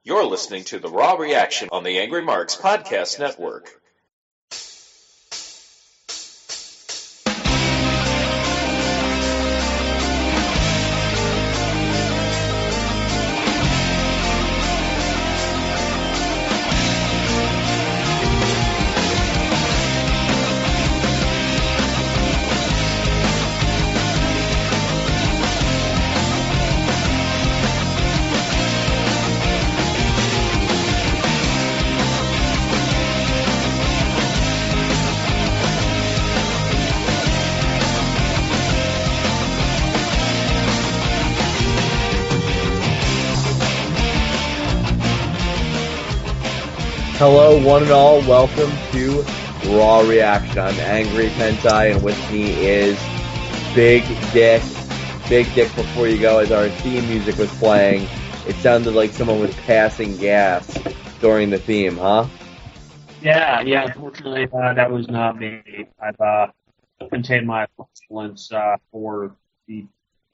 You're listening to the Raw Reaction on the Angry Marks Podcast Network. Hello, one and all. Welcome to Raw Reaction. I'm Angry Pentai, and with me is Big Dick. Big Dick, before you go, as our theme music was playing, it sounded like someone was passing gas during the theme, huh? Yeah. Unfortunately, that was not me. I've contained my excellence for the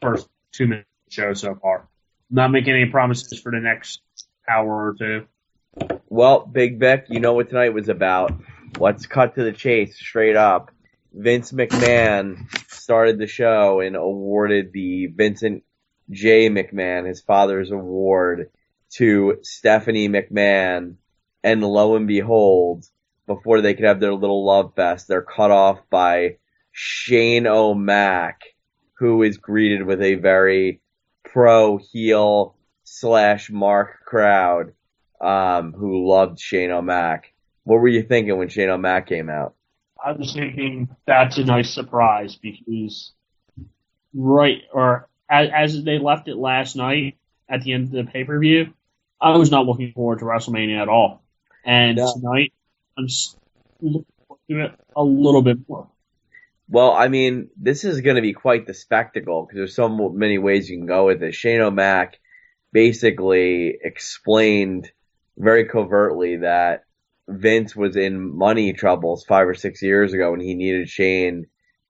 first 2 minutes of the show so far. Not making any promises for the next hour or two. Well, Big Vic, you know what tonight was about. Let's cut to the chase, straight up. Vince McMahon started the show and awarded the Vincent J. McMahon, his father's award, to Stephanie McMahon. And lo and behold, before they could have their little love fest, they're cut off by Shane O'Mac, who is greeted with a very pro-heel / Mark crowd. Who loved Shane O'Mac. What were you thinking when Shane O'Mac came out? I was thinking that's a nice surprise because as they left it last night at the end of the pay-per-view, I was not looking forward to WrestleMania at all. And tonight, I'm looking forward to it a little bit more. Well, I mean, this is going to be quite the spectacle because there's so many ways you can go with it. Shane O'Mac basically explained very covertly that Vince was in money troubles 5 or 6 years ago and he needed Shane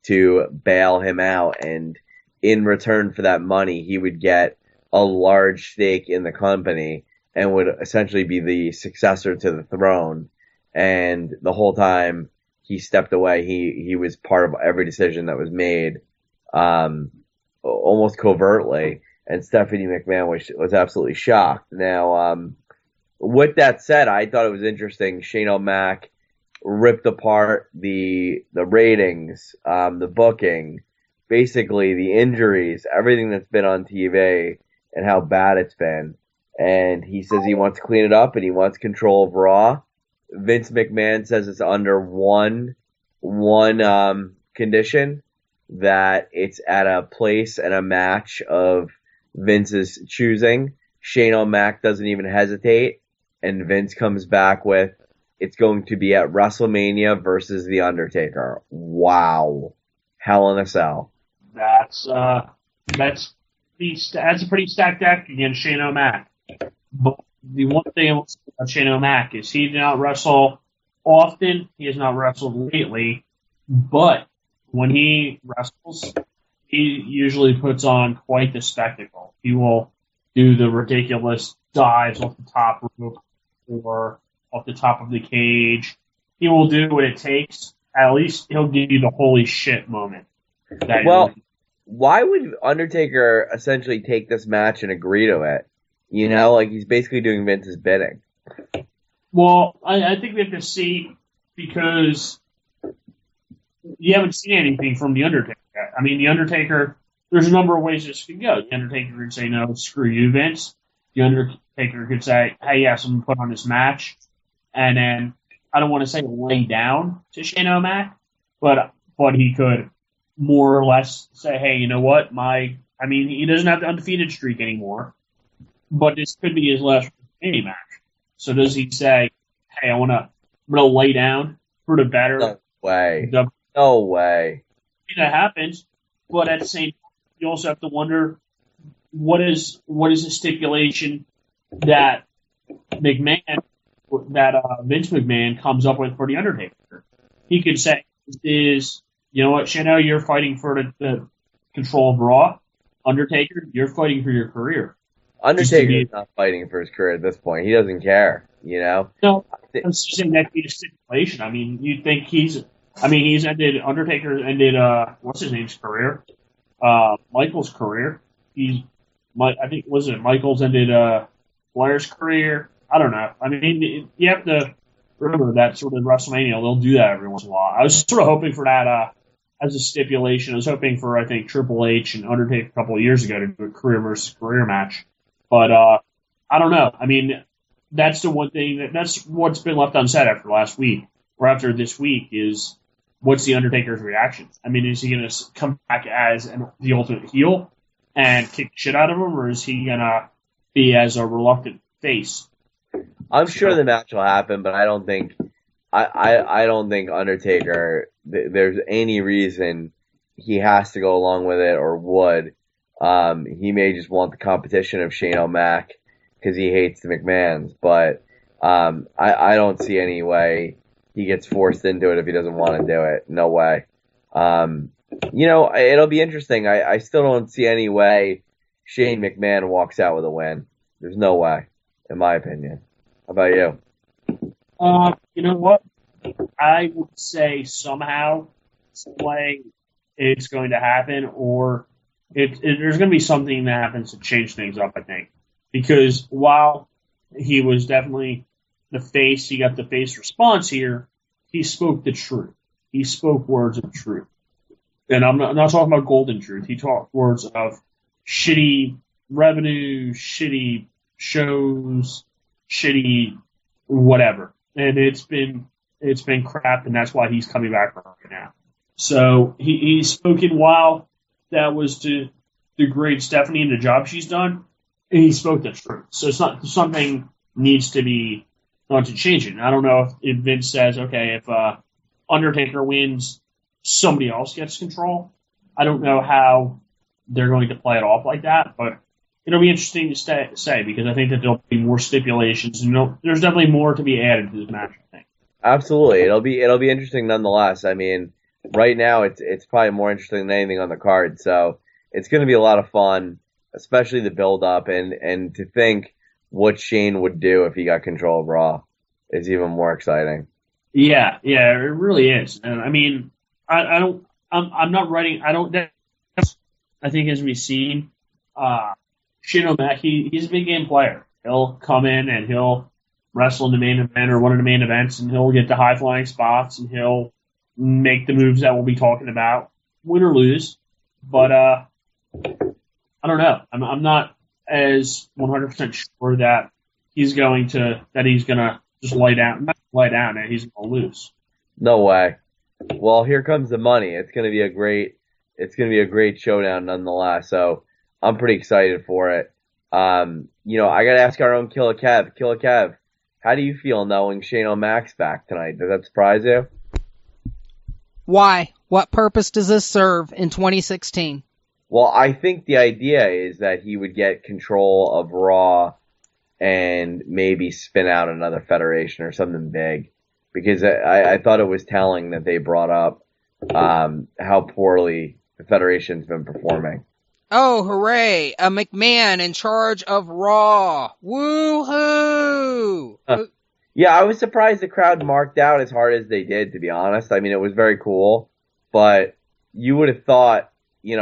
to bail him out, and in return for that money he would get a large stake in the company and would essentially be the successor to the throne. And the whole time he stepped away, he was part of every decision that was made, almost covertly, and Stephanie McMahon was absolutely shocked. Now, with that said, I thought it was interesting. Shane O'Mac ripped apart the ratings, the booking, basically the injuries, everything that's been on TV and how bad it's been. And he says he wants to clean it up and he wants control of Raw. Vince McMahon says it's under one condition, that it's at a place and a match of Vince's choosing. Shane O'Mac doesn't even hesitate. And Vince comes back with, it's going to be at WrestleMania versus The Undertaker. Wow. Hell in a Cell. That's a pretty stacked deck against Shane O'Mac. But the one thing about Shane O'Mac is he did not wrestle often. He has not wrestled lately. But when he wrestles, he usually puts on quite the spectacle. He will do the ridiculous dives off the top rope or off the top of the cage. He will do what it takes. At least he'll give you the holy shit moment. Well, why would Undertaker essentially take this match and agree to it? You know, like he's basically doing Vince's bidding. Well, I think we have to see, because you haven't seen anything from The Undertaker. I mean, The Undertaker, there's a number of ways this could go. The Undertaker could say, no, screw you, Vince. The Undertaker could say, hey, yes, I'm going to put on this match. And then, I don't want to say lay down to Shane O'Mac, but he could more or less say, hey, you know what? He doesn't have the undefeated streak anymore, but this could be his last WrestleMania match. So does he say, hey, I'm going to lay down for the better? No way. No way. That happens, but at the same time, you also have to wonder, what is the stipulation that Vince McMahon comes up with for The Undertaker? He could say, you know what, Shano, you're fighting for the control of Raw. Undertaker, you're fighting for your career. Undertaker's not fighting for his career at this point. He doesn't care, you know? No, I'm saying that be a stipulation. I mean, you'd think Undertaker ended, what's his name's career? Michael's career. I think, was it Michael's ended, Blair's career? I don't know. I mean, you have to remember that sort of WrestleMania, they'll do that every once in a while. I was sort of hoping for that, as a stipulation. I was hoping for, I think, Triple H and Undertaker a couple of years ago to do a career versus career match. But, I don't know. I mean, that's the one thing that's what's been left unsaid after last week, or after this week, is what's the Undertaker's reaction? I mean, is he going to come back as the ultimate heel and kick shit out of him, or is he going to be as a reluctant face? I'm sure the match will happen, but I don't think Undertaker, there's any reason he has to go along with it or would. He may just want the competition of Shane O'Mac because he hates the McMahons, but I don't see any way he gets forced into it if he doesn't want to do it. No way. It'll be interesting. I still don't see any way Shane McMahon walks out with a win. There's no way, in my opinion. How about you? You know what? I would say somehow, some way, it's going to happen, or there's going to be something that happens to change things up, I think. Because while he was definitely the face, he got the face response here, he spoke the truth. He spoke words of truth. And I'm not talking about golden truth. He talked words of shitty revenue, shitty shows, shitty whatever. And it's been crap, and that's why he's coming back right now. So he's spoken while that was to degrade Stephanie and the job she's done, and he spoke the truth. So it's not something needs to be to change it. And I don't know if Vince says, okay, if Undertaker wins, somebody else gets control. I don't know how they're going to play it off like that, but it'll be interesting to say, because I think that there'll be more stipulations, and there's definitely more to be added to this match, I think. Absolutely. It'll be interesting nonetheless. I mean, right now it's probably more interesting than anything on the card, so it's going to be a lot of fun, especially the build-up, and to think what Shane would do if he got control of Raw is even more exciting. Yeah, it really is. And I mean, I'm not writing. I think as we've seen, Shane O'Mac, he's a big game player. He'll come in and he'll wrestle in the main event or one of the main events, and he'll get the high flying spots, and he'll make the moves that we'll be talking about, win or lose. But I don't know. I'm not as 100% sure that he's going to just lay down. Not lay down, and he's going to lose. No way. Well, here comes the money. It's going to be a great showdown nonetheless. So I'm pretty excited for it. I got to ask our own Killer Kev. Killer Kev, how do you feel knowing Shane O'Mac's back tonight? Does that surprise you? Why? What purpose does this serve in 2016? Well, I think the idea is that he would get control of Raw and maybe spin out another federation or something big. Because I thought it was telling that they brought up how poorly the federation's been performing. Oh, hooray! A McMahon in charge of Raw. Woo-hoo! Yeah, I was surprised the crowd marked out as hard as they did, to be honest. I mean, it was very cool. But you would have thought, it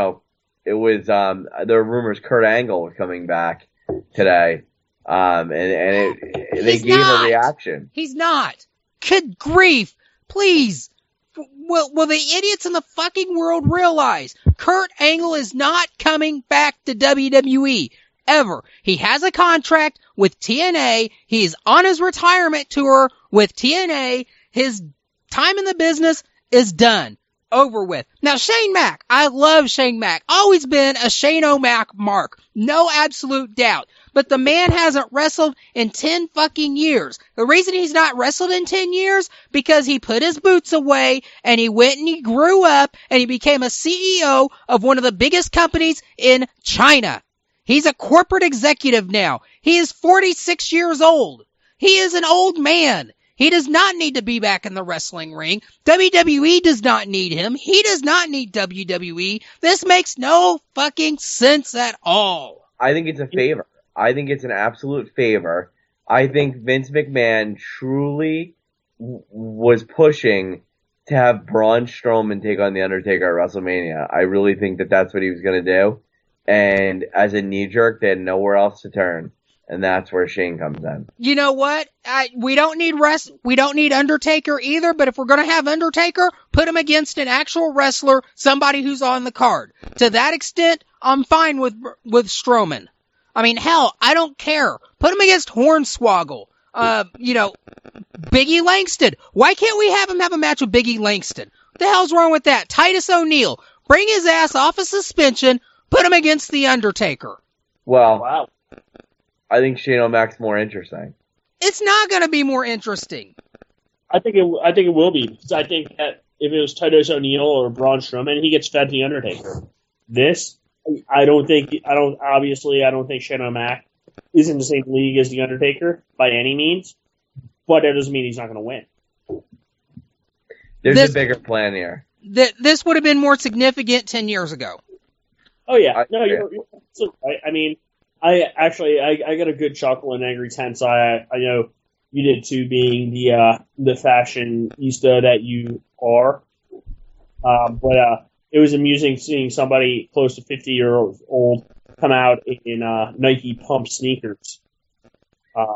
was, there were rumors Kurt Angle was coming back today. They gave a reaction. He's not. Good grief. Please. Will the idiots in the fucking world realize Kurt Angle is not coming back to WWE ever. He has a contract with TNA. He is on his retirement tour with TNA. His time in the business is done. Over with. Now, Shane Mac. I love Shane Mac. Always been a Shane O'Mac mark. No absolute doubt. But the man hasn't wrestled in 10 fucking years. The reason he's not wrestled in 10 years, because he put his boots away and he went and he grew up and he became a CEO of one of the biggest companies in China. He's a corporate executive now. He is 46 years old. He is an old man. He does not need to be back in the wrestling ring. WWE does not need him. He does not need WWE. This makes no fucking sense at all. I think it's a favor. I think it's an absolute favor. I think Vince McMahon truly was pushing to have Braun Strowman take on The Undertaker at WrestleMania. I really think that that's what he was going to do. And as a knee jerk, they had nowhere else to turn. And that's where Shane comes in. You know what? We don't need Undertaker either, but if we're going to have Undertaker, put him against an actual wrestler, somebody who's on the card. To that extent, I'm fine with Strowman. I mean, hell, I don't care. Put him against Hornswoggle. Biggie Langston. Why can't we have him have a match with Biggie Langston? What the hell's wrong with that? Titus O'Neil. Bring his ass off of suspension, put him against The Undertaker. Well, Wow. I think Shane O'Mac's more interesting. It's not going to be more interesting. I think it will be, because I think that if it was Titus O'Neil or Braun Strowman, he gets fed The Undertaker. This, I don't think Shane O'Mac is in the same league as The Undertaker by any means, but that doesn't mean he's not going to win. There's a bigger plan here. This would have been more significant 10 years ago. Oh yeah, you're absolutely right. I mean, I got a good chuckle in Angry Tense. I know you did too, being the fashionista that you are. But it was amusing seeing somebody close to 50 years old come out in Nike Pump sneakers.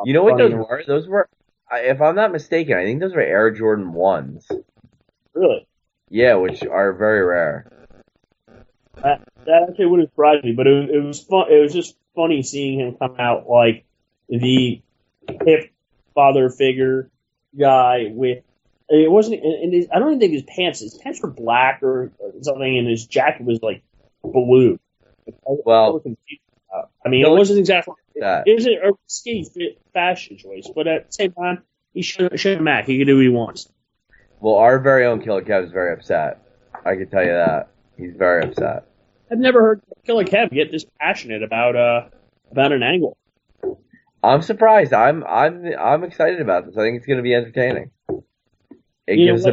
You know what those were? Those were, if I'm not mistaken, I think those were Air Jordan 1s. Really? Yeah, which are very rare. That actually wouldn't surprise me, but it was fun. It was just funny seeing him come out like the hip father figure guy with. It wasn't. I don't even think his pants were black or something, and his jacket was like blue. Well, I mean, it wasn't exactly. That. It was a skinny fit fashion choice, but at the same time, he should have Mac. He can do what he wants. Well, our very own Killer Kev is very upset. I can tell you that. He's very upset. I've never heard Killer Kev get this passionate about an angle. I'm surprised. I'm excited about this. I think it's going to be entertaining. It's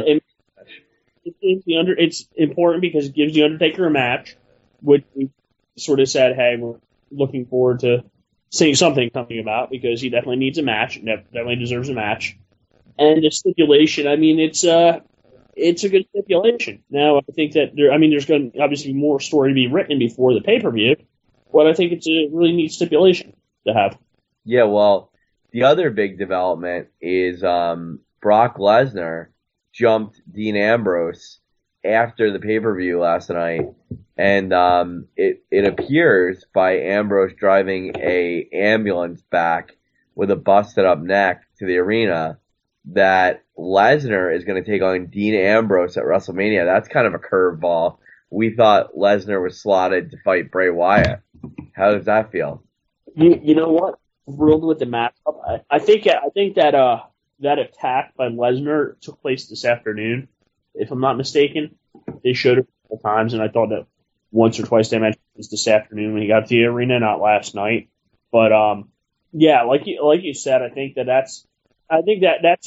important because it gives the Undertaker a match, which we sort of said, hey, we're looking forward to seeing something coming about, because he definitely needs a match, definitely deserves a match. And the stipulation, I mean, it's a good stipulation. Now, I think that there's going to obviously be more story to be written before the pay-per-view, but I think it's a really neat stipulation to have. Yeah, well, the other big development is Brock Lesnar jumped Dean Ambrose after the pay-per-view last night, and it appears by Ambrose driving a ambulance back with a busted up neck to the arena that Lesnar is going to take on Dean Ambrose at WrestleMania. That's kind of a curveball. We thought Lesnar was slotted to fight Bray Wyatt. How does that feel? You know what? Thrilled with the matchup. I think that attack by Lesnar took place this afternoon, if I'm not mistaken. They showed it a couple times, and I thought that once or twice they mentioned it was this afternoon when he got to the arena, not last night. But yeah, like you said, I think that's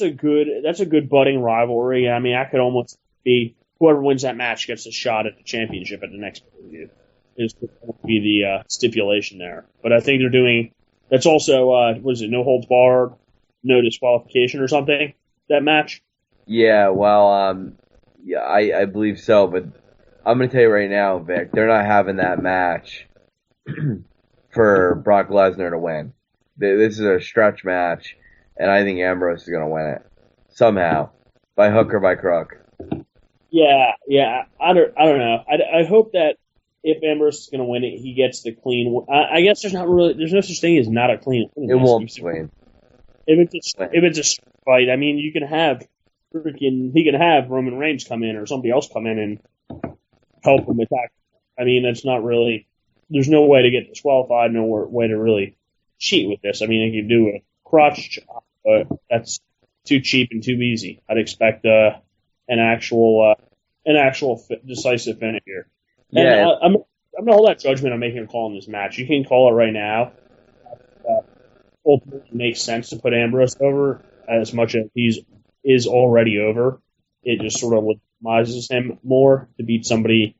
a good budding rivalry. I mean, I could almost be whoever wins that match gets a shot at the championship at the next pay-per-view. Is going to be the stipulation there. But I think they're doing. That's also was it no holds barred, no disqualification or something, that match? Yeah, well, yeah, I believe so, but I'm going to tell you right now, Vic, they're not having that match for Brock Lesnar to win. This is a stretch match, and I think Ambrose is going to win it somehow, by hook or by crook. Yeah, I don't know. I hope that if Ambrose is going to win it, he gets the clean. I guess there's no such thing as not a clean. It won't be clean. If it's a fight, I mean, he can have Roman Reigns come in or somebody else come in and help him attack. I mean, that's not really. There's no way to get disqualified. No way to really cheat with this. I mean, you can do a crotch chop, but that's too cheap and too easy. I'd expect an actual decisive finish here. And Yeah. I'm gonna hold that judgment on making a call in this match. You can call it right now. Ultimately, makes sense to put Ambrose over as much as he is already over. It just sort of legitimizes him more to beat somebody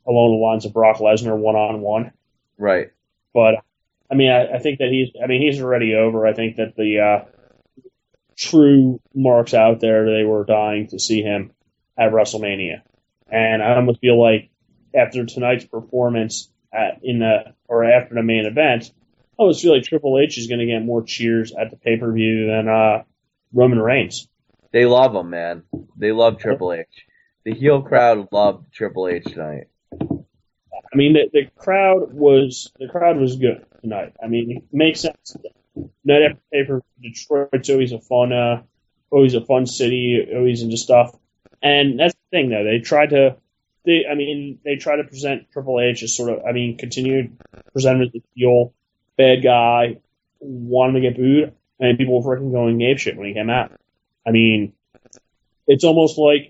along the lines of Brock Lesnar one-on-one. Right. But I think that he's already over. I think that the true marks out there, they were dying to see him at WrestleMania. And I almost feel like after tonight's performance after the main event, I almost feel like Triple H is going to get more cheers at the pay-per-view than Roman Reigns. They love him, man. They love Triple H. The heel crowd loved Triple H tonight. I mean, the crowd was good tonight. I mean, it makes sense. Night after pay-per-view, Detroit's always a fun city, always into stuff. And that's the thing, though. They try to present Triple H as continue to present him as the heel bad guy, want him to get booed, and people were freaking going apeshit when he came out. I mean, it's almost like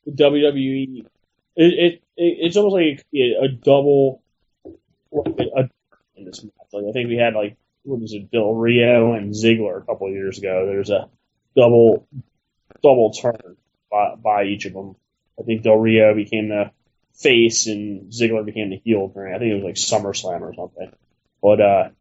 WWE. It's almost like a double in this match. Like I think we had Del Rio and Ziggler a couple of years ago. There's a double turn by each of them. I think Del Rio became the face and Ziggler became the heel during. I think it was like SummerSlam or something. But I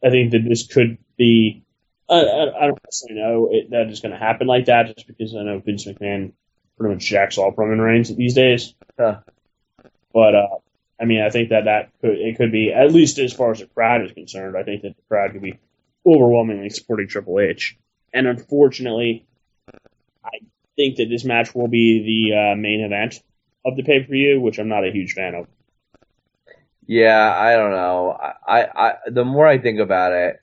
think that this could be. I don't necessarily know that it's going to happen like that, just because I know Vince McMahon pretty much jacks off Roman Reigns these days. Huh. But I think that could be, at least as far as the crowd is concerned. I think that the crowd could be overwhelmingly supporting Triple H, and unfortunately, I think that this match will be the main event of the pay-per-view, which I'm not a huge fan of. Yeah, I don't know. I the more I think about it,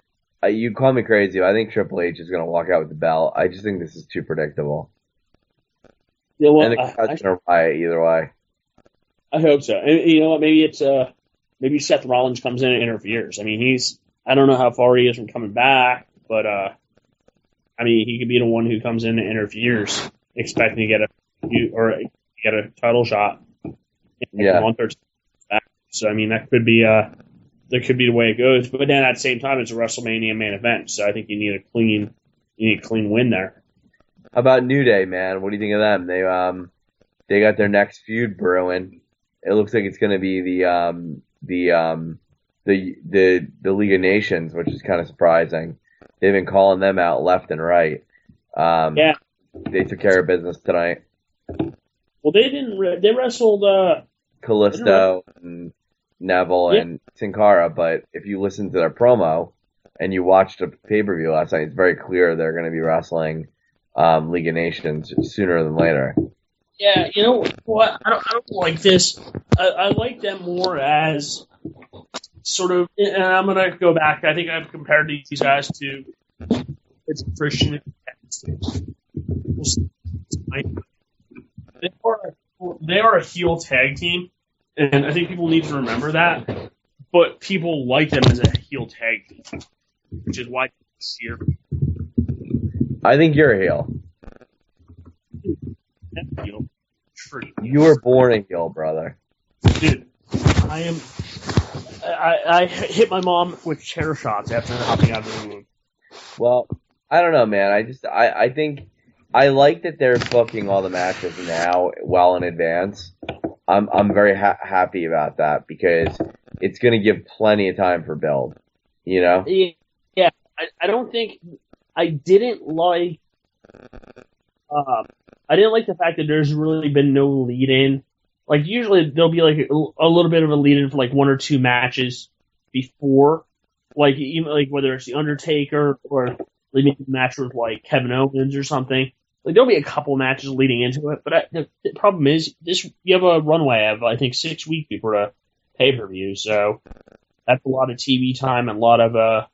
you call me crazy, but I think Triple H is going to walk out with the belt. I just think this is too predictable. Yeah, well, and the crowd's going to riot either way. I hope so. And you know what? Maybe Seth Rollins comes in and interferes. I mean, I don't know how far he is from coming back, but he could be the one who comes in and interferes, expecting to get a title shot in a month or two back. So that could be the way it goes. But then at the same time, it's a WrestleMania main event, so I think you need a clean win there. How about New Day, man? What do you think of them? They got their next feud brewing. It looks like it's going to be the League of Nations, which is kind of surprising. They've been calling them out left and right. They took care of business tonight. Well, they wrestled Kalisto and Neville and Sin Cara, but if you listen to their promo and you watched a pay-per-view last night, it's very clear they're going to be wrestling League of Nations sooner than later. Yeah, you know what? I don't like this. I like them more as sort of, and I'm going to go back. I think I've compared these guys to it's Christian. They are a heel tag team, and I think people need to remember that. But people like them as a heel tag team, which is why it's here. I think you're a heel. Heel. You were born a heel, brother. Dude, I am. I hit my mom with chair shots after hopping out of the room. Well, I don't know, man. I think I like that they're booking all the matches now well in advance. I'm very happy about that because it's going to give plenty of time for build. You know? Yeah. I don't think I didn't like. I didn't like the fact that there's really been no lead-in. Like, usually there'll be, like, a little bit of a lead-in for, like, one or two matches before. Like, even, like, whether it's The Undertaker or maybe a match with, like, Kevin Owens or something. Like, there'll be a couple matches leading into it. But the problem is, you have a runway of, I think, 6 weeks before the pay-per-view. So that's a lot of TV time and a lot of a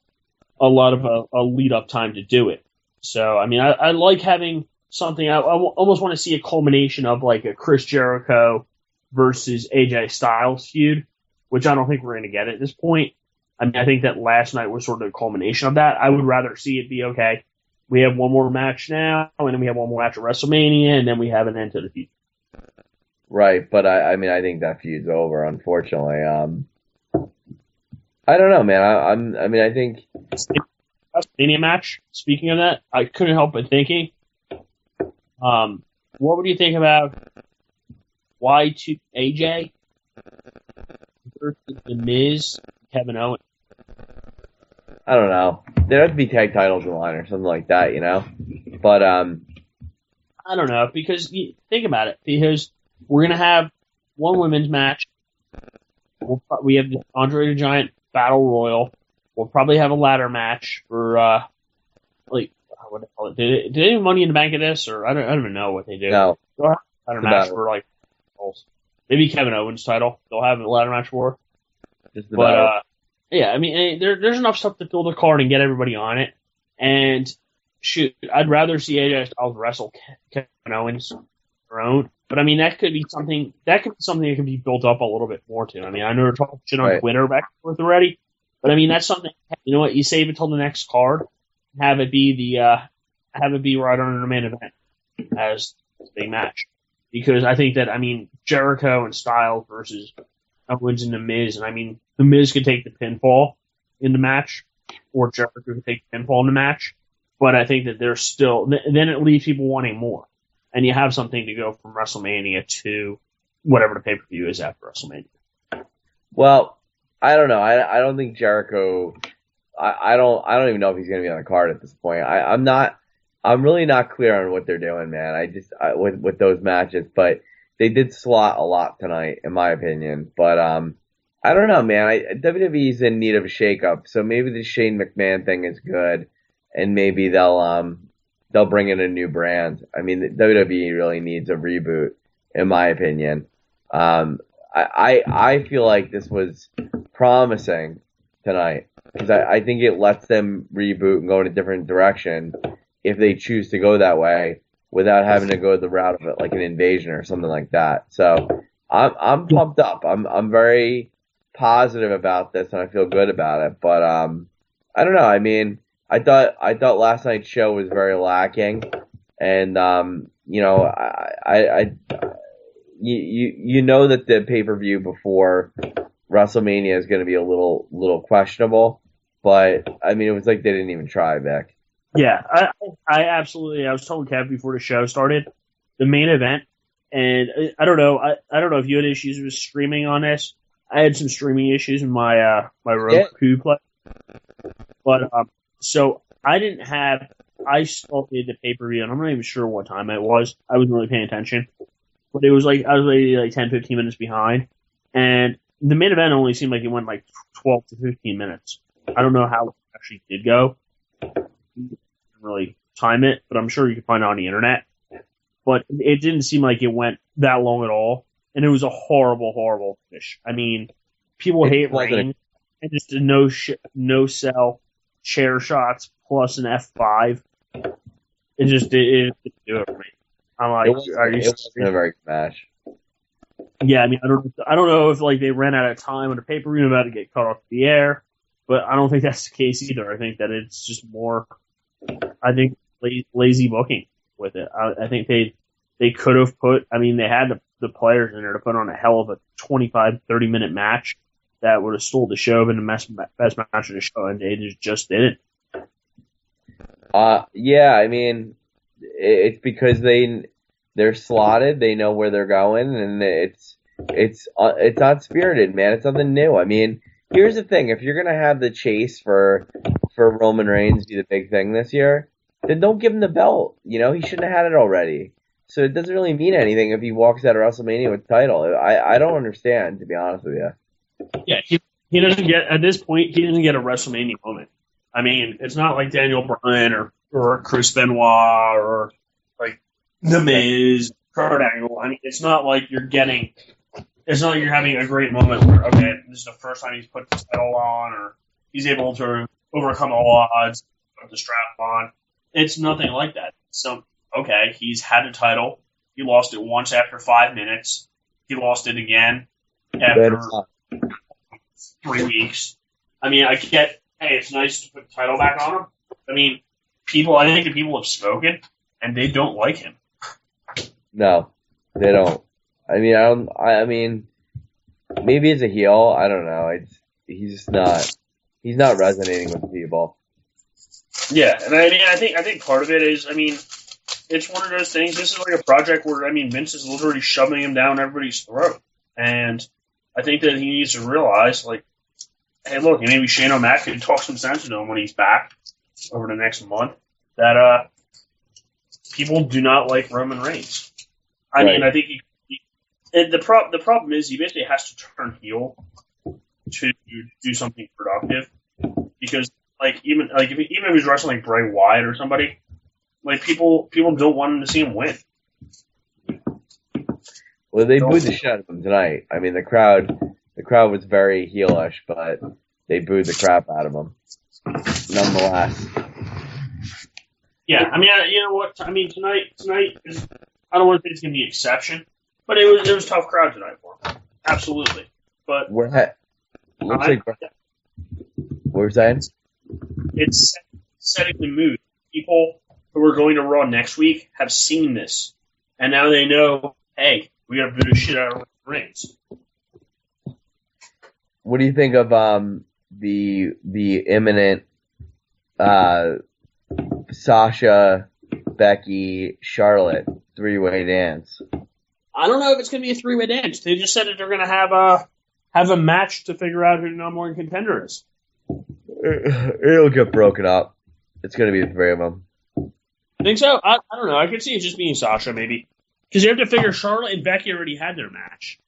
lead-up time to do it. So, I like having something. I almost want to see a culmination of like a Chris Jericho versus AJ Styles feud, which I don't think we're going to get at this point. I think that last night was sort of the culmination of that. I would rather see it be, okay, we have one more match now, and then we have one more match at WrestleMania, and then we have an end to the feud. Right, but I think that feud's over, unfortunately. I don't know, man. I think WrestleMania match. Speaking of that, I couldn't help but thinking. What would you think about Y2 AJ versus The Miz, Kevin Owens? I don't know. There'd have to be tag titles in the line or something like that, you know? But, I don't know, because think about it. Because we're going to have one women's match. We have the Andre the Giant Battle Royal. We'll probably have a ladder match for, what do they call it? Did they do Money in the Bank of this? Or I don't even know what they do. no. They'll have a ladder match for, like, maybe Kevin Owens' title. They'll have a ladder match for. Just about. Yeah, I mean, there's enough stuff to fill the card and get everybody on it. And shoot, I'd rather see AJ Styles wrestle Kevin Owens their own. But I mean, that could be something that can be built up a little bit more too. I mean, I know we're talking shit on Twitter back and forth already, but I mean, that's something. You know what? You save it till the next card, have it be right under the main event as a big match. Because I think that, I mean, Jericho and Styles versus Owens and The Miz, and I mean, The Miz could take the pinfall in the match, or Jericho could take the pinfall in the match, but I think that there's still, then it leaves people wanting more. And you have something to go from WrestleMania to whatever the pay-per-view is after WrestleMania. Well, I don't know. I don't think Jericho, I don't even know if he's going to be on the card at this point. I'm really not clear on what they're doing, man. With those matches, but they did slot a lot tonight, in my opinion. But I don't know, man. WWE's in need of a shakeup, so maybe the Shane McMahon thing is good, and maybe they'll bring in a new brand. I mean, WWE really needs a reboot, in my opinion. I feel like this was promising tonight because I think it lets them reboot and go in a different direction if they choose to go that way without having to go the route of it like an invasion or something like that. So I'm pumped up. I'm very positive about this and I feel good about it. But I don't know. I mean, I thought last night's show was very lacking, and you know, you know that the pay-per-view before WrestleMania is going to be a little questionable, but I mean, it was like they didn't even try, Vic. Yeah, I absolutely. I was telling Kev before the show started, the main event, and I don't know. I don't know if you had issues with streaming on this. I had some streaming issues in my my Roku play, but so I didn't have. I started the pay per view, and I'm not even sure what time it was. I wasn't really paying attention, but it was like I was like 10, 15 minutes behind, and the main event only seemed like it went like 12 to 15 minutes. I don't know how it actually did go. Didn't really time it, but I'm sure you can find it on the internet. But it didn't seem like it went that long at all, and it was a horrible finish. I mean, people hate rain, and just a no sell chair shots plus an F5. It just didn't do it for me. I'm like, are you? It wasn't a very good match. Yeah, I mean, I don't know if like they ran out of time on the pay-per-view about to get cut off the air, but I don't think that's the case either. I think that it's just more, I think, lazy booking with it. I think they could have put, I mean, they had the players in there to put on a hell of a 25, 30-minute match that would have stole the show, been the best match of the show, and they just didn't. Yeah, I mean, it's because they're slotted, they know where they're going, and it's unspirited, man. It's something new. I mean, here's the thing: if you're gonna have the chase for Roman Reigns be the big thing this year, then don't give him the belt. You know, he shouldn't have had it already. So it doesn't really mean anything if he walks out of WrestleMania with the title. I don't understand, to be honest with you. Yeah, he doesn't get at this point. He doesn't get a WrestleMania moment. I mean, it's not like Daniel Bryan or Chris Benoit or like The Miz, Kurt Angle. I mean, it's not like you're getting. It's not like you're having a great moment where, okay, this is the first time he's put the title on, or he's able to overcome all odds, put the strap on. It's nothing like that. So, okay, he's had a title. He lost it once after 5 minutes. He lost it again after 3 weeks. I mean, I get, hey, it's nice to put the title back on him. I mean, I think the people have spoken, and they don't like him. No, they don't. I mean, maybe as a heel, I don't know. He's not resonating with people. Yeah, and I mean, I think part of it is, I mean, it's one of those things. This is like a project where, I mean, Vince is literally shoving him down everybody's throat, and I think that he needs to realize, like, hey, look, maybe Shane O'Mac can talk some sense into him when he's back over the next month. That people do not like Roman Reigns. I mean, I think the problem is he basically has to turn heel to do something productive, because even if he's wrestling like Bray Wyatt or somebody, like people don't want him to see him win. Well, they booed the shit out of him tonight. I mean, the crowd was very heelish, but they booed the crap out of him. Nonetheless. Yeah, I mean, you know what? I mean, tonight is, I don't want to say it's going to be an exception, but it was a tough crowd tonight for him. Absolutely. But looks like what we're saying? It's setting the mood. People who are going to Raw next week have seen this, and now they know, hey, we got to boo the shit out of Reigns. What do you think of the imminent Sasha, Becky, Charlotte three-way dance? I don't know if it's going to be a three-way dance. They just said that they're going to have a match to figure out who the number one contender is. It'll get broken up. It's going to be the three of them. I think so. I don't know. I could see it just being Sasha, maybe. Because you have to figure Charlotte and Becky already had their match.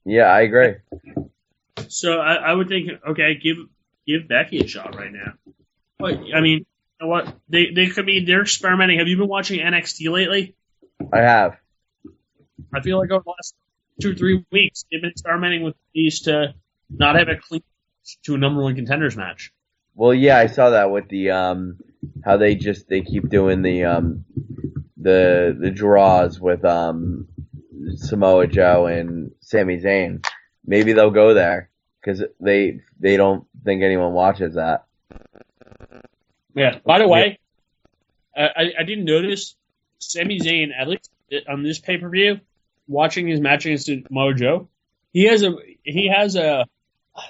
Yeah, I agree. So I would think, okay, give Becky a shot right now. But, I mean, you know what? They're experimenting. Have you been watching NXT lately? I have. I feel like over the last 2 or 3 weeks, they've been experimenting with these to not have a clean to a number one contenders match. Well, yeah, I saw that with the how they keep doing the draws with Samoa Joe and Sami Zayn. Maybe they'll go there because they don't think anyone watches that. Yeah. By the way, I didn't notice Sami Zayn, at least on this pay-per-view, watching his match against Samoa Joe, he has a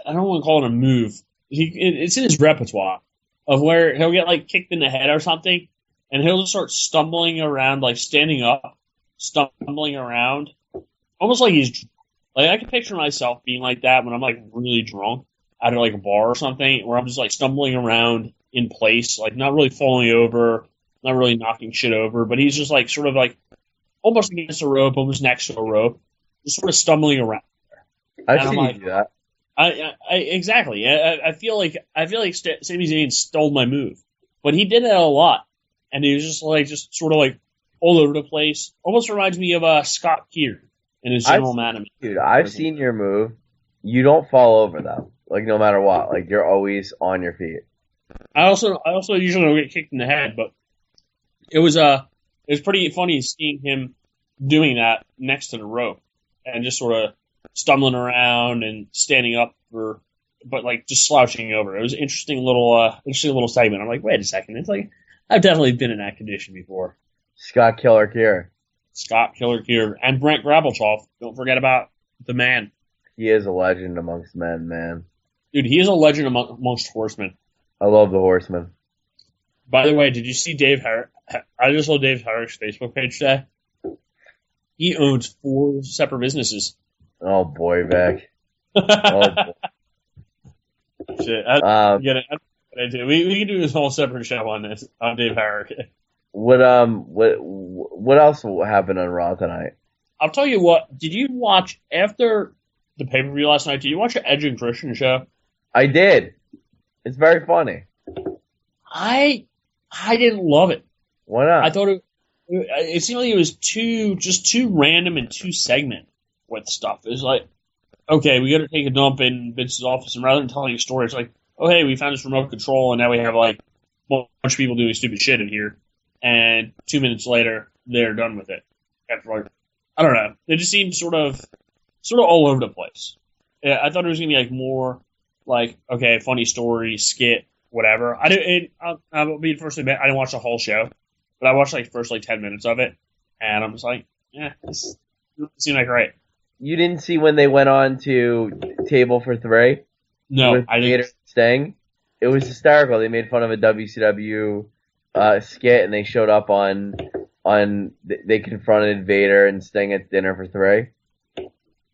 I don't want to call it a move. It's in his repertoire of where he'll get like kicked in the head or something, and he'll just start stumbling around, like standing up, stumbling around, almost like he's like I can picture myself being like that when I'm like really drunk out of like a bar or something, where I'm just like stumbling around in place, like not really falling over, not really knocking shit over, but he's just like sort of like almost against a rope, almost next to a rope, just sort of stumbling around. I've seen you do that. Exactly. I feel like Sami Zayn stole my move, but he did that a lot, and he was just sort of like all over the place. Almost reminds me of Scott Keir in his General Anatomy. Dude, I've seen your move. You don't fall over though. Like no matter what, like you're always on your feet. I also usually don't get kicked in the head, but it was pretty funny seeing him doing that next to the rope and just sort of stumbling around and standing up but like just slouching over. It was an interesting little segment. I'm like, wait a second, it's like I've definitely been in that condition before. Scott Killer Keir. And Brent Gravelchoff. Don't forget about the man. He is a legend amongst men, man. Dude, he is a legend amongst horsemen. I love the horsemen. By the way, did you see Dave Harris? I just saw Dave Harris' Facebook page today. He owns 4 separate businesses. Oh boy, Vic. Oh boy. Shit, get it. We can do this whole separate show on this on Dave Harris. What else happened on Raw tonight? I'll tell you what. Did you watch after the pay-per-view last night? Did you watch the Edge and Christian show? I did. It's very funny. I didn't love it. Why not? I thought it seemed like it was too random and too segment with stuff. It was like, okay, we got to take a dump in Vince's office, and rather than telling a story, it's like, oh hey, we found this remote control, and now we have like a bunch of people doing stupid shit in here, and 2 minutes later they're done with it. After like, I don't know, it just seemed sort of all over the place. Yeah, I thought it was gonna be like more like, okay, funny story, skit, whatever. I'll be the first to admit I didn't watch the whole show, but I watched like the first like 10 minutes of it, and I'm just like, this doesn't seem like right. You didn't see when they went on to Table for Three? No, I didn't. Sting? It was hysterical. They made fun of a WCW skit, and they showed up on they confronted Vader and Sting at dinner for 3.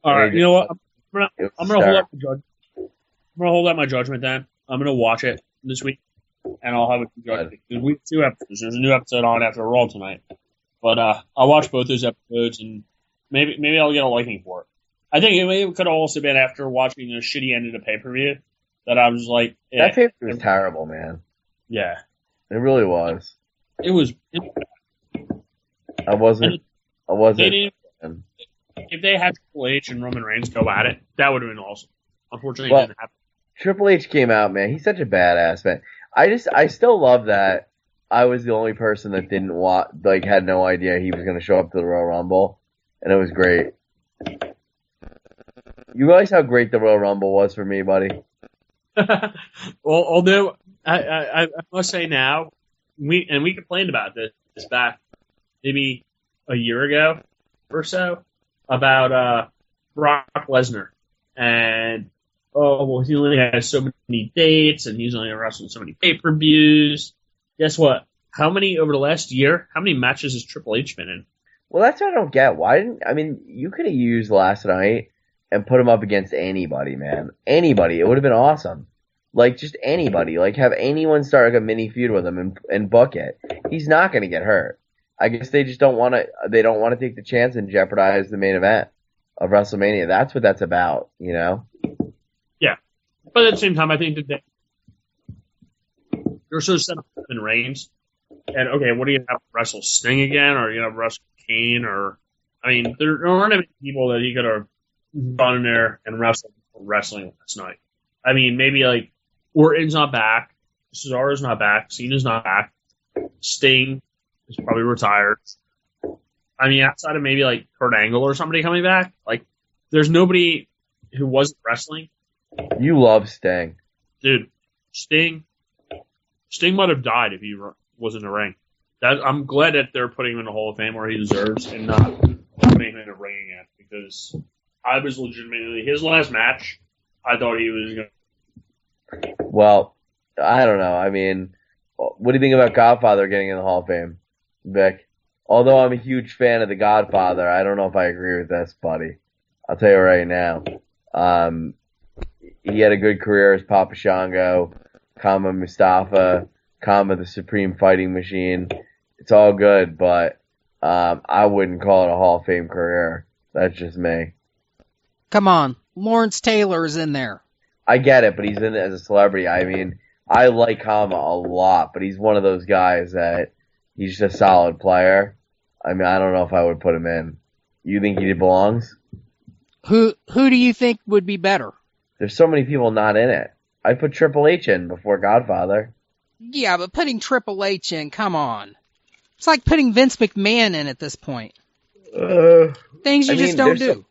All right, you know what? I'm gonna hold up the judge. going to hold out my judgment then. I'm going to watch it this week, and I'll have a judgment. Because we have 2 episodes. There's a new episode on after Raw tonight. But I'll watch both those episodes, and maybe I'll get a liking for it. I think it could have also been after watching the shitty end of the pay-per-view that I was like... That pay-per-view was terrible, man. Yeah. It really was. It was... I wasn't... If they had Triple H and Roman Reigns go at it, that would have been awesome. Unfortunately, it didn't happen. Triple H came out, man. He's such a badass, man. I still love that I was the only person that had no idea he was going to show up to the Royal Rumble, and it was great. You realize how great the Royal Rumble was for me, buddy? Well, although I must say now, we complained about this back maybe a year ago or so about Brock Lesnar and he only has so many dates and he's only wrestled so many pay-per-views. Guess what? How many over the last year? How many matches has Triple H been in? Well, that's what I don't get. You could have used last night and put him up against anybody, man. Anybody. It would have been awesome. Like, just anybody. Like, have anyone start like a mini feud with him and book it. He's not going to get hurt. I guess they just don't want to take the chance and jeopardize the main event of WrestleMania. That's what that's about, you know? Yeah. But at the same time, I think that they're so set up in Reigns. And, okay, what are you going to have to wrestle Sting again? Or are you going to wrestle Kane? There aren't any people that he could have gone in there and wrestling last night. I mean, maybe like Orton's not back, Cesaro's not back, Cena's not back, Sting is probably retired. I mean, outside of maybe like Kurt Angle or somebody coming back, like there's nobody who wasn't wrestling. You love Sting, dude. Sting might have died if he was in the ring. I'm glad that they're putting him in the Hall of Fame where he deserves and not putting him in the ring again, because I was legitimately his last match. I thought he was going to. Well, I don't know. I mean, what do you think about Godfather getting in the Hall of Fame, Vic? Although I'm a huge fan of The Godfather, I don't know if I agree with this, buddy. I'll tell you right now. He had a good career as Papa Shango, Kama Mustafa, Kama the Supreme Fighting Machine. It's all good, but I wouldn't call it a Hall of Fame career. That's just me. Come on. Lawrence Taylor's in there. I get it, but he's in it as a celebrity. I mean, I like Kama a lot, but he's one of those guys that he's just a solid player. I mean, I don't know if I would put him in. You think he belongs? Who do you think would be better? There's so many people not in it. I put Triple H in before Godfather. Yeah, but putting Triple H in, come on. It's like putting Vince McMahon in at this point. Things you just don't do.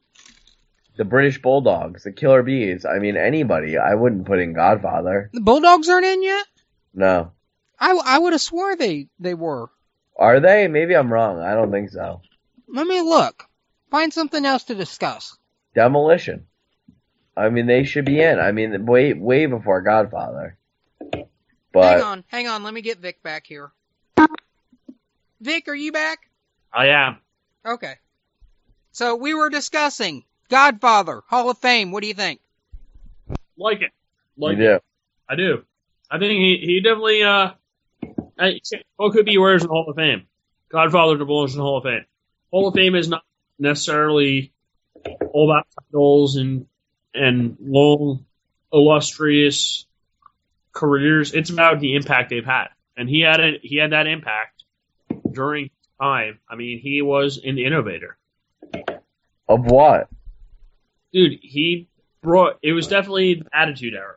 The British Bulldogs, the Killer Bees. I mean, anybody. I wouldn't put in Godfather. The Bulldogs aren't in yet? No. I would have swore they were. Are they? Maybe I'm wrong. I don't think so. Let me look. Find something else to discuss. Demolition. I mean, they should be in. I mean, way before Godfather. But Hang on. Let me get Vic back here. Vic, are you back? I am. Okay. So we were discussing Godfather, Hall of Fame. What do you think? Like it. I do. I think he definitely, could be wears in the Hall of Fame. Godfather belongs in the Hall of Fame. Hall of Fame is not necessarily all about titles and long, illustrious careers. It's about the impact they've had. And he had that impact during time. I mean, he was an innovator. Of what? Dude, it was definitely the Attitude Era.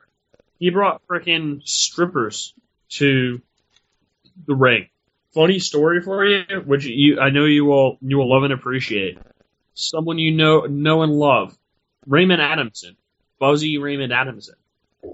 He brought frickin' strippers to the ring. Funny story for you, which I know you will love and appreciate. Someone you know and love, Raymond Adamson, Buzzy Raymond Adamson.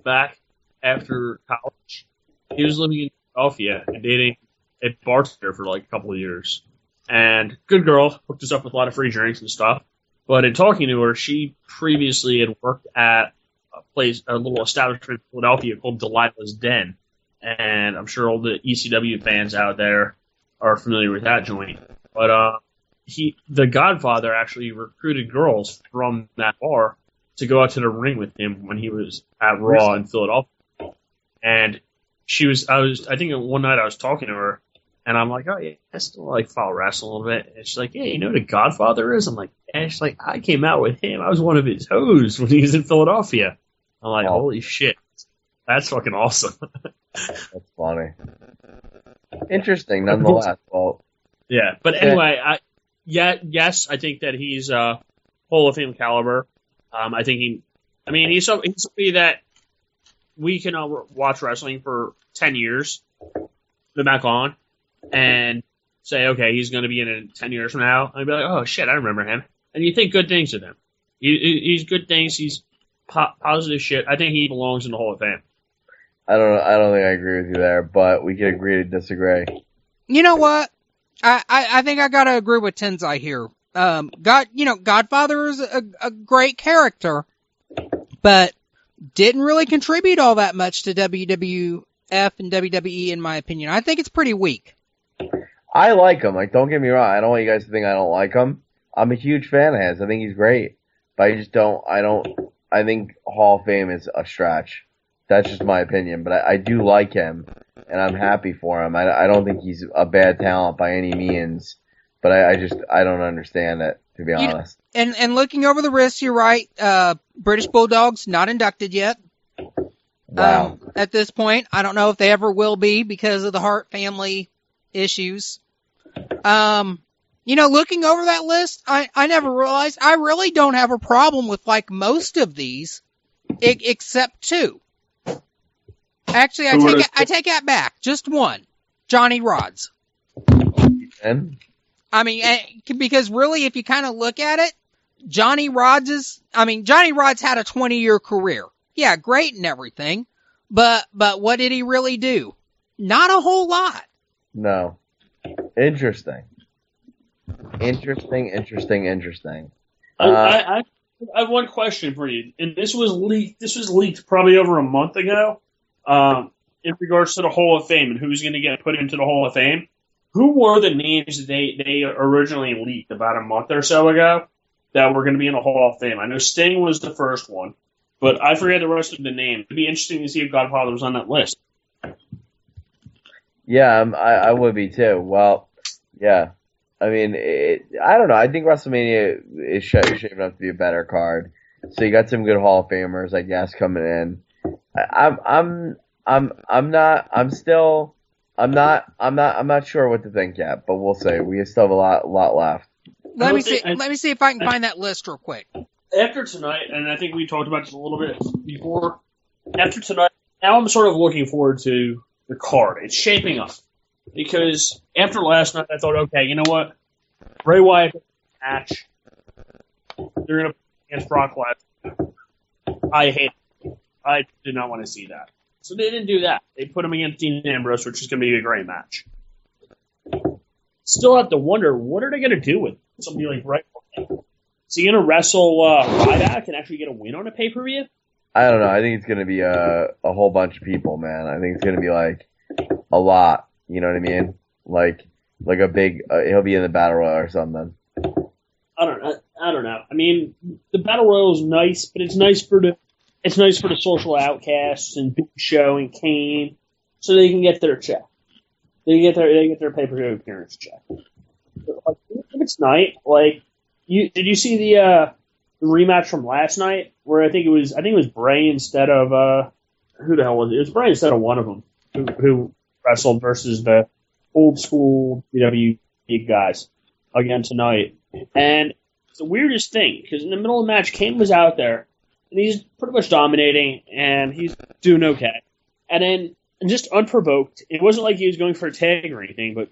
Back after college, he was living in Philadelphia and dating a bartender for like a couple of years. And good girl, hooked us up with a lot of free drinks and stuff. But in talking to her, she previously had worked at a little establishment in Philadelphia called Delilah's Den. And I'm sure all the ECW fans out there are familiar with that joint. But the Godfather actually recruited girls from that bar to go out to the ring with him when he was at Raw in Philadelphia. And I think one night I was talking to her, and I'm like, oh yeah, I still like follow wrestling a little bit. And she's like, yeah, you know who the Godfather is? I'm like, and she's like, I came out with him. I was one of his hoes when he was in Philadelphia. I'm like, holy shit, that's fucking awesome. That's funny. Interesting, nonetheless. Well, yeah, but anyway, yes, I think that he's Hall of Fame caliber. I think he's somebody that we can watch wrestling for 10 years, go back on, and say, okay, he's going to be in it 10 years from now. I'd be like, oh shit, I remember him. And you think good things of him. He's good things. He's positive shit. I think he belongs in the Hall of Fame. I don't think I agree with you there, but we can agree to disagree. You know what? I think I gotta agree with Tenzai here. Godfather is a great character, but didn't really contribute all that much to WWF and WWE, in my opinion. I think it's pretty weak. I like him. Like, don't get me wrong. I don't want you guys to think I don't like him. I'm a huge fan of his. I think he's great. But I think Hall of Fame is a stretch. That's just my opinion. But I do like him, and I'm happy for him. I don't think he's a bad talent by any means. But I don't understand it, to be honest. And looking over the wrist, you're right. British Bulldogs not inducted yet. Wow. At this point, I don't know if they ever will be because of the Hart family issues. Looking over that list, I never realized I really don't have a problem with like most of these, except two. Actually, I take that back. Just one. Johnny Rodz. And? I mean, because really, if you kind of look at it, Johnny Rodz had a 20-year career. Yeah, great and everything. But what did he really do? Not a whole lot. No. Interesting. I have one question for you, and this was leaked probably over a month ago. In regards to the Hall of Fame and who's going to get put into the Hall of Fame. Who were the names they originally leaked about a month or so ago that were going to be in the Hall of Fame? I know Sting was the first one, but I forget the rest of the names. It'd be interesting to see if Godfather was on that list. Yeah, I would be too. Well, yeah. I mean, I don't know. I think WrestleMania is shaping up to be a better card. So you got some good Hall of Famers, I guess, coming in. I'm not sure what to think yet, but we'll see. We still have a lot left. Let me see if I can find that list real quick. After tonight, and I think we talked about this a little bit before, after tonight, now I'm sort of looking forward to the card. It's shaping up. Because after last night, I thought, okay, you know what? Bray Wyatt match. They're going to play against Brock Lesnar. I hate it. I did not want to see that. So they didn't do that. They put him against Dean Ambrose, which is going to be a great match. Still have to wonder, what are they going to do with somebody like Bray Wyatt? Is he going to wrestle Ryback and actually get a win on a pay-per-view? I don't know. I think it's going to be a whole bunch of people, man. I think it's going to be like a lot. You know what I mean? Like a big, he'll be in the Battle Royal or something. I don't know. I mean, the Battle Royal is nice, but it's nice for the social outcasts and Big Show and Kane, so they can get their check. They get their pay-per-view appearance check. Like, if it's night, like, did you see the rematch from last night where I think it was Bray instead of who the hell was it? It was Bray instead of one of them who wrestled versus the old school WWE guys again tonight. And it's the weirdest thing, because in the middle of the match, Kane was out there, and he's pretty much dominating, and he's doing okay. And then, just unprovoked, it wasn't like he was going for a tag or anything, but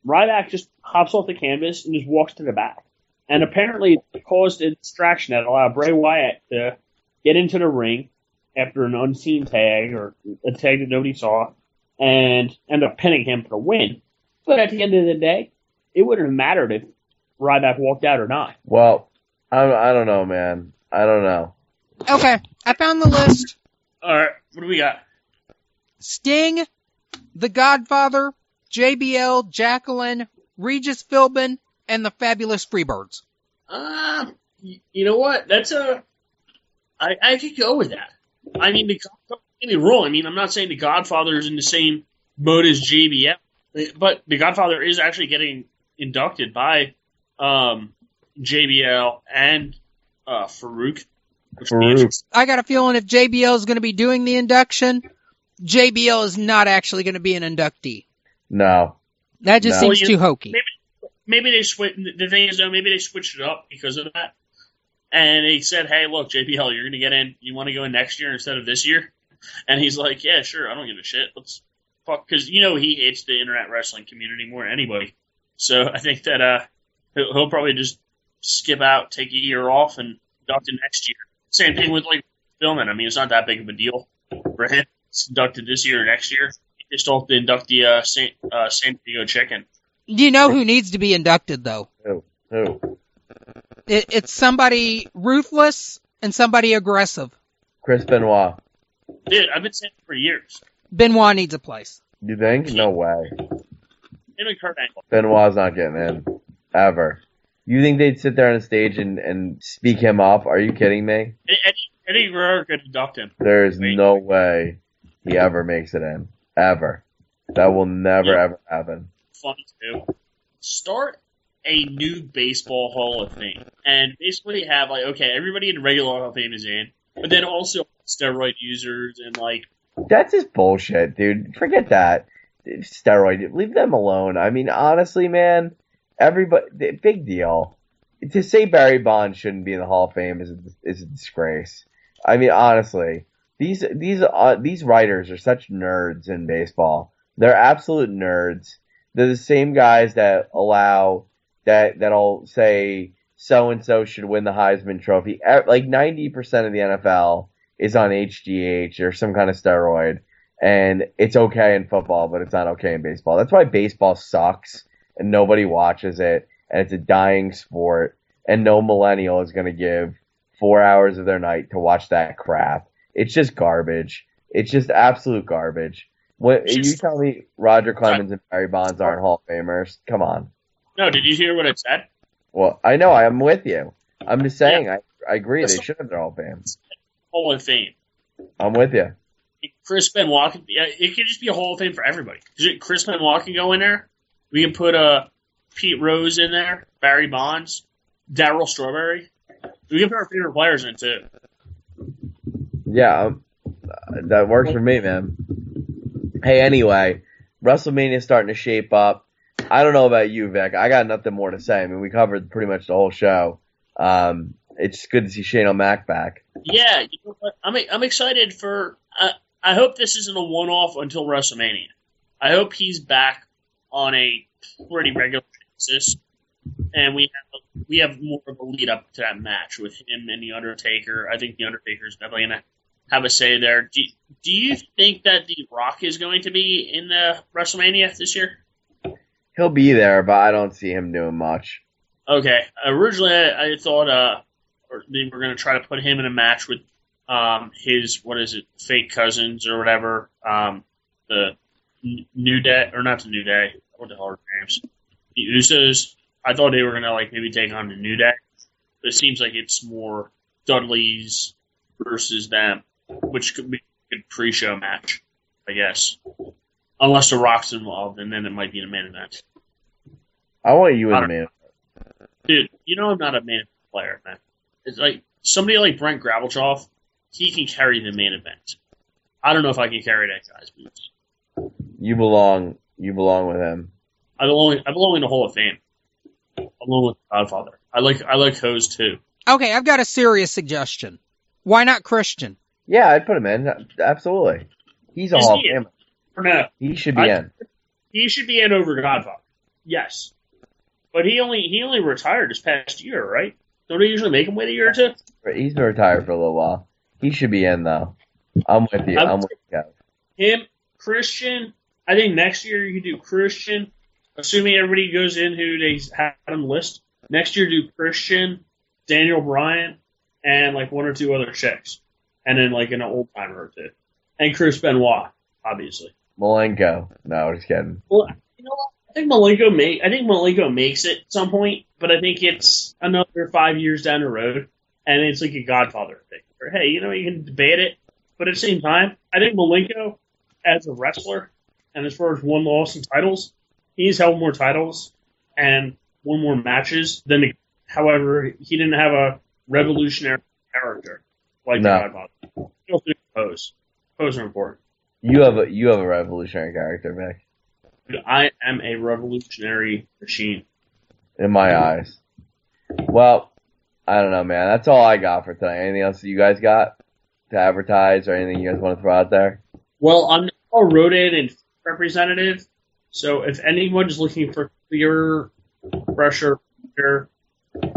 Ryback just hops off the canvas and just walks to the back. And apparently it caused a distraction that allowed Bray Wyatt to get into the ring after an unseen tag, or a tag that nobody saw, and end up pinning him for the win. But at the end of the day, it wouldn't have mattered if Ryback walked out or not. Well, I don't know, man. I don't know. Okay, I found the list. All right, what do we got? Sting, The Godfather, JBL, Jacqueline, Regis Philbin, and the Fabulous Freebirds. You know what? I could go with that. I mean, don't get me wrong. I mean, I'm not saying the Godfather is in the same boat as JBL, but the Godfather is actually getting inducted by JBL and Farouk. I got a feeling if JBL is going to be doing the induction, JBL is not actually going to be an inductee. No. That just seems too hokey. Maybe they switched. The thing is, though, maybe they switched it up because of that. And they said, hey, look, JBL, you're going to get in. You want to go in next year instead of this year? And he's like, yeah, sure. I don't give a shit. Let's fuck. Because, he hates the internet wrestling community more than anybody. So I think that he'll probably just skip out, take a year off, and induct it next year. Same thing with, filming. I mean, it's not that big of a deal for him. It's inducted this year or next year. They still have to induct the San Diego Chicken. Do you know who needs to be inducted, though? Who? It's somebody ruthless and somebody aggressive. Chris Benoit. Dude, I've been saying it for years. Benoit needs a place. You think? No way. Him and Kurt Angle. Benoit's not getting in. Ever. You think they'd sit there on a stage and speak him up? Are you kidding me? Eddie Guerrero could induct him. There's no way he ever makes it in. Ever. That will never, ever happen. Funny, too. Start a new baseball Hall of Fame. And basically have, everybody in the regular Hall of Fame is in, but then also steroid users and, That's just bullshit, dude. Forget that. Steroid. Leave them alone. I mean, honestly, man, everybody, big deal. To say Barry Bonds shouldn't be in the Hall of Fame is a disgrace. I mean, honestly, these writers are such nerds in baseball. They're absolute nerds. They're the same guys that that'll say so-and-so should win the Heisman Trophy. 90% of the NFL is on HGH or some kind of steroid, and it's okay in football, but it's not okay in baseball. That's why baseball sucks, and nobody watches it, and it's a dying sport, and no millennial is going to give 4 hours of their night to watch that crap. It's just garbage. It's just absolute garbage. You tell me Roger Clemens and Barry Bonds aren't Hall of Famers? Come on. No, did you hear what I said? Well, I know. I'm with you. I'm just saying. Yeah. I agree. They should have their Hall of Fame. Hall of Fame. I'm with you. Chris Benoit, it could just be a Hall of Fame for everybody. Chris Benoit can go in there. We can put Pete Rose in there, Barry Bonds, Darryl Strawberry. We can put our favorite players in, too. Yeah, that works for me, man. Hey, anyway, WrestleMania's starting to shape up. I don't know about you, Vic. I got nothing more to say. I mean, we covered pretty much the whole show. It's good to see Shane O'Mac back. Yeah, you know what? I'm excited for. I hope this isn't a one-off until WrestleMania. I hope he's back on a pretty regular basis, and we have more of a lead up to that match with him and the Undertaker. I think the Undertaker is definitely going to have a say there. Do you think that The Rock is going to be in the WrestleMania this year? He'll be there, but I don't see him doing much. Okay. Originally, I thought they were going to try to put him in a match with his, fake cousins or whatever, the New Day, or not the New Day, what the hell are their names? The Usos. I thought they were going to, maybe take on the New Day. But it seems like it's more Dudley's versus them, which could be a good pre-show match, I guess. Unless The Rock's involved, and then it might be a main event. I want you in the main event. Dude, I'm not a main event player, man. It's like somebody like Brent Gravelchoff, he can carry the main event. I don't know if I can carry that guy's boots. You belong with him. I belong in the Hall of Fame. Along with Godfather. I like Hose too. Okay, I've got a serious suggestion. Why not Christian? Yeah, I'd put him in. Absolutely. He's a Hall of Famer. No. He should be in. He should be in over Godfather. Yes. But he only retired this past year, right? Don't they usually make him wait a year or two? He's been retired for a little while. He should be in, though. I'm with you. I'm with you. Him, Christian. I think next year you could do Christian. Assuming everybody goes in who they had on the list. Next year do Christian, Daniel Bryan, and one or two other chicks. And then an old-timer or two. And Chris Benoit, obviously. Malenko. No, just kidding. Well, you know what? I think Malenko makes it at some point, but I think it's another 5 years down the road, and it's like a Godfather thing. Hey, you can debate it, but at the same time, I think Malenko, as a wrestler, and as far as one loss in titles, he's held more titles and won more matches than. However, he didn't have a revolutionary character like the Godfather. He also did pose. Pose are important. You have a revolutionary character, Mick. I am a revolutionary machine. In my eyes. Well, I don't know, man. That's all I got for tonight. Anything else that you guys got to advertise or anything you guys want to throw out there? Well, I'm a Rodan and representative, so if anyone's looking for clearer, fresher,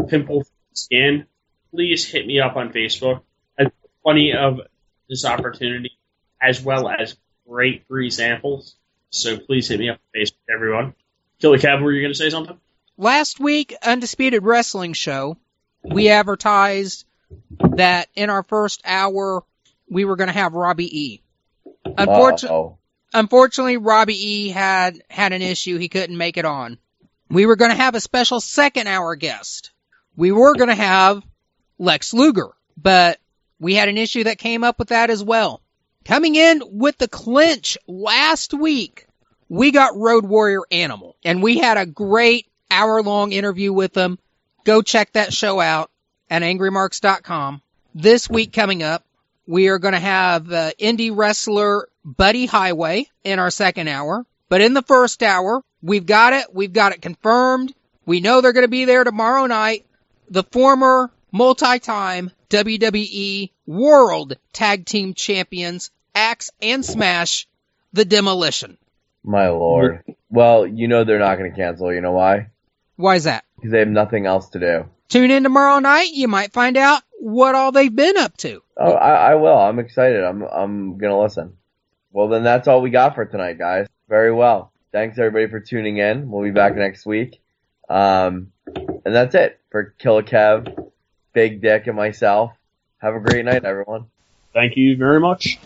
pimple skin, please hit me up on Facebook. I have plenty of this opportunity, as well as great free samples. So please hit me up on Facebook, everyone. Killer Kev, were you going to say something? Last week, Undisputed Wrestling Show, we advertised that in our first hour, we were going to have Robbie E. Unfortunately, Robbie E. had an issue. He couldn't make it on. We were going to have a special second hour guest. We were going to have Lex Luger, but we had an issue that came up with that as well. Coming in with the clinch last week, we got Road Warrior Animal, and we had a great hour-long interview with him. Go check that show out at AngryMarks.com. This week coming up, we are going to have indie wrestler Buddy Highway in our second hour. But in the first hour, we've got it confirmed. We know they're going to be there tomorrow night. The former multi-time WWE World Tag Team Champions, Axe and Smash, The Demolition. My lord. Well, they're not going to cancel. You know why? Why is that? Because they have nothing else to do. Tune in tomorrow night. You might find out what all they've been up to. Oh, I will. I'm excited. I'm going to listen. Well, then that's all we got for tonight, guys. Very well. Thanks, everybody, for tuning in. We'll be back next week. And that's it for Killer Kev, Big Dick, and myself. Have a great night, everyone. Thank you very much.